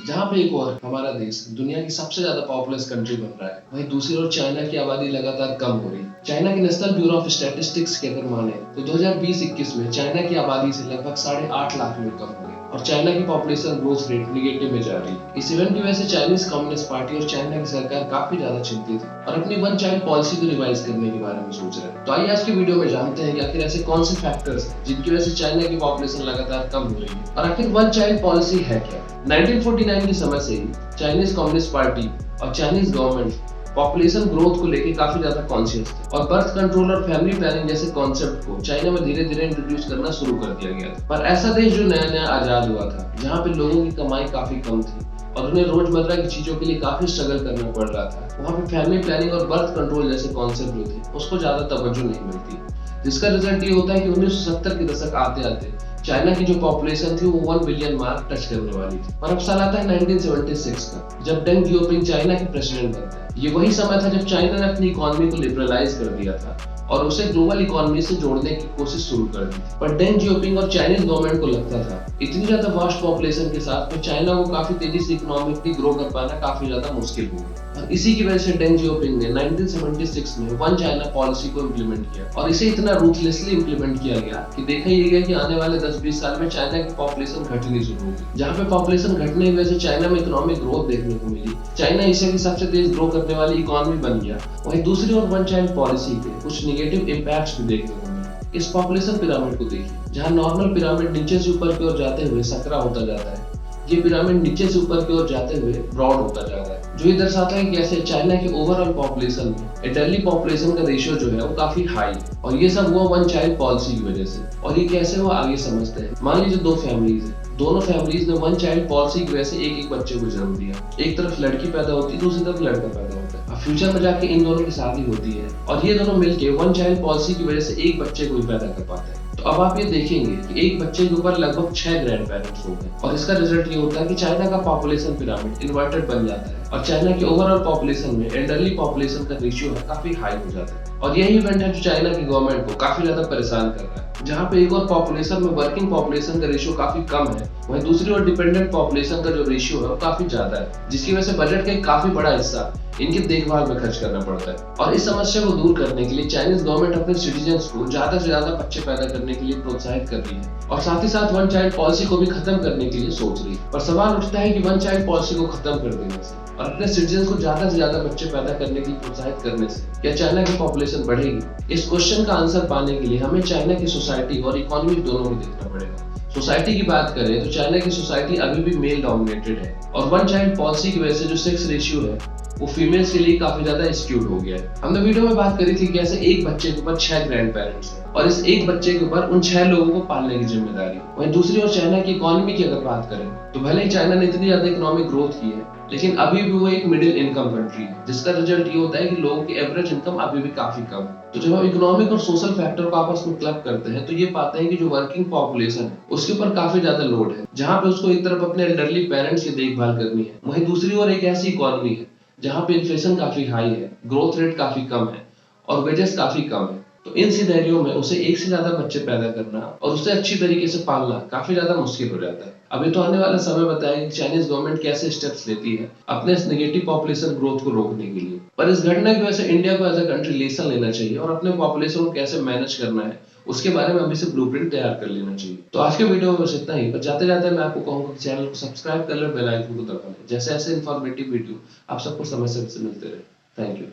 जहाँ पे एक और हमारा देश दुनिया की सबसे ज्यादा पॉपुलस कंट्री बन रहा है, वहीं दूसरी ओर चाइना की आबादी लगातार कम हो रही है। चाइना के नेशनल ब्यूरो ऑफ स्टैटिस्टिक्स के अगर माने तो 2020-21 में चाइना की आबादी से लगभग 8.5 लाख लोग कम हो गए और चाइना की पॉपुलेशन ग्रोथ रेट निगेटिव में जा रही है। इस इवेंट की वजह से चाइनीज कम्युनिस्ट पार्टी और चाइना की सरकार काफी ज्यादा चिंतित है और अपनी वन चाइल्ड पॉलिसी को रिवाइज करने के बारे में सोच रहे हैं। तो आइए आज की वीडियो में जानते हैं कि आखिर ऐसे कौन से फैक्टर्स हैं जिनकी वजह से चाइना की पॉपुलेशन लगातार कम हो रही है और आखिर वन चाइल्ड पॉलिसी है क्या। 1949 के समय से ही चाइनीज कम्युनिस्ट पार्टी और चाइनीज गवर्नमेंट पॉपुलेशन ग्रोथ को लेकर काफी ज्यादा कॉन्शियस थे और बर्थ कंट्रोल और फैमिली प्लानिंग जैसे कॉन्सेप्ट को चाइना में धीरे धीरे इंट्रोड्यूस करना शुरू कर दिया गया था। पर ऐसा देश जो नया नया आजाद हुआ था, जहाँ पे लोगों की कमाई काफी कम थी और उन्हें रोजमर्रा की चीजों के लिए काफी स्ट्रगल करना पड़ रहा था, वहाँ पे फैमिली प्लानिंग और बर्थ कंट्रोल जैसे कॉन्सेप्ट जो थे उसको ज्यादा तवज्जो नहीं मिलती, जिसका रिजल्ट ये होता है कि 1970 के दशक आते आते चाइना की जो पॉपुलेशन थी वो 1 बिलियन मार्क टच करने वाली थी। और अब साल आता है 1976 का, जब डेंग जियोपिंग चाइना के प्रेसिडेंट बनते हैं। ये वही समय था जब चाइना ने अपनी इकोनॉमी को लिबरलाइज कर दिया था और उसे ग्लोबल इकोनॉमी से जोड़ने की कोशिश शुरू कर दी। पर डेंग जियोपिंग और चाइनीज गवर्नमेंट को लगता था इतनी ज्यादा वास्ट पॉपुलेशन के साथ तो चाइना को काफी तेजी से इकोनॉमिकली ग्रो कर पाना काफी ज्यादा मुश्किल होगा। और इसी की वजह से डेंग जियोपिंग ने 1976 में वन चाइना पॉलिसी को इम्प्लीमेंट किया और इसे इतना रूथलेसली इम्प्लीमेंट किया गया कि देखा ये गया कि आने वाले 10-20 साल में चाइना की पॉपुलेशन घटनी शुरू होगी। जहाँ पे पॉपुलेशन घटने की वजह से चाइना में इकोनॉमिक ग्रोथ देखने को मिली, चाइना एशिया की सबसे तेज ग्रो करने वाली इकोनॉमी बन गया। वहीं दूसरी ओर वन चाइल्ड पॉलिसी के कुछ निगेटिव इम्पैक्ट्स भी देखने को मिले। इस पॉपुलेशन पिरामिड को देखिए, जहाँ नॉर्मल पिरामिड नीचे से ऊपर की ओर जाते हुए सकरा होता जाता है, ये पिरामिड नीचे से ऊपर की ओर जाते हुए ब्रॉड होता जा रहा है, जो ये दर्शाता है कि कैसे चाइना के ओवरऑल पॉपुलेशन में एडल्टली पॉपुलेशन का रेशियो जो है वो काफी हाई है और ये सब हुआ वन चाइल्ड पॉलिसी की वजह से। और ये कैसे हुआ आगे समझते हैं। मान लीजिए दो फैमिलीज है, दोनों फैमिलीज ने वन चाइल्ड पॉलिसी की वजह से एक एक बच्चे को जन्म दिया। एक तरफ लड़की पैदा होती है, दूसरी तरफ लड़का पैदा होता है। अब फ्यूचर में जाके इन दोनों की शादी होती है और ये दोनों मिलके वन चाइल्ड पॉलिसी की वजह से एक बच्चे को ही पैदा कर पाते हैं। तो अब आप ये देखेंगे कि एक बच्चे के ऊपर लगभग 6 ग्रैंड पेरेंट्स हो गए और इसका रिजल्ट ये होता है कि चाइना का पॉपुलेशन पिरामिड इन्वर्टेड बन जाता है और चाइना के ओवरऑल पॉपुलेशन में एल्डरली पॉपुलेशन का रेशियो है काफी हाई हो जाता है। और यही इवेंट है जो चाइना की गवर्नमेंट को काफी ज्यादा परेशान कर रहा है, जहाँ पे एक और पॉपुलेशन में वर्किंग पॉपुलेशन का रेशियो काफी कम है, वहीं दूसरी ओर डिपेंडेंट पॉपुलेशन का जो रेशियो है वो काफी ज्यादा है, जिसकी वजह से बजट का एक काफी बड़ा हिस्सा इनकी देखभाल में खर्च करना पड़ता है। और इस समस्या को दूर करने के लिए चाइनीज गवर्नमेंट अपने सिटीजन्स को ज्यादा से ज्यादा बच्चे पैदा करने के लिए प्रोत्साहित कर रही है और साथ ही साथ वन चाइल्ड पॉलिसी को भी खत्म करने के लिए सोच रही है। पर सवाल उठता है कि वन चाइल्ड पॉलिसी को खत्म कर देने से और अपने सिटीजन्स को ज्यादा से ज्यादा बच्चे पैदा करने के लिए प्रोत्साहित करने से क्या चाइना की पॉपुलेशन बढ़ेगी? इस क्वेश्चन का आंसर पाने के लिए हमें चाइना की सोसाइटी और इकोनॉमी दोनों को देखना पड़ेगा। सोसाइटी की बात करें तो चाइना की सोसाइटी अभी भी मेल डोमिनेटेड है और वन चाइल्ड पॉलिसी की वजह से जो सेक्स रेशियो है वो फीमेल्स के लिए काफी ज्यादा स्क्यूड हो गया है। हमने वीडियो में बात करी थी कि ऐसे एक बच्चे के ऊपर 6 ग्रैंड पेरेंट्स हैं और इस एक बच्चे के ऊपर उन 6 लोगों को पालने की जिम्मेदारी। वहीं दूसरी ओर चाइना की इकोनॉमी की अगर बात करें तो भले ही चाइना ने इतनी ज्यादा इकोनॉमिक ग्रोथ की है, लेकिन अभी भी वो एक मिडिल इनकम कंट्री है, जिसका रिजल्ट ये होता है कि लोगों की एवरेज इनकम अभी भी काफी कम है। तो जब हम इकोनॉमिक और सोशल फैक्टर को आपस में क्लब करते हैं तो ये पाते हैं कि जो वर्किंग पॉपुलेशन है उसके ऊपर काफी ज्यादा लोड है, जहाँ पे उसको एक तरफ अपने एल्डरली पेरेंट्स की देखभाल करनी है, वहीं दूसरी ओर एक ऐसी इकोनॉमी है जहाँ पे इन्फ्लेशन काफी हाई है, ग्रोथ रेट काफी कम है और वेजेस काफी कम है। तो इन सिनेरियो में उसे एक से ज्यादा बच्चे पैदा करना और उसे अच्छी तरीके से पालना काफी ज्यादा मुश्किल हो जाता है। अभी तो आने वाला समय बताएगा कि चाइनीज गवर्नमेंट कैसे स्टेप्स लेती है अपने इस नेगेटिव पॉपुलेशन ग्रोथ को रोकने के लिए। पर इस घटना की वजह से इंडिया को एज अ कंट्री लेसन लेना चाहिए और अपने पॉपुलेशन को कैसे मैनेज करना है उसके बारे में अभी से ब्लूप्रिंट तैयार कर लेना चाहिए। तो आज के वीडियो में बस इतना ही, पर जाते जाते मैं आपको कहूंगा कि चैनल को सब्सक्राइब कर ले, बेल आइकन को दबा लें, जैसे ऐसे इन्फॉर्मेटिव वीडियो आप सबको समय से मिलते रहे। Thank you.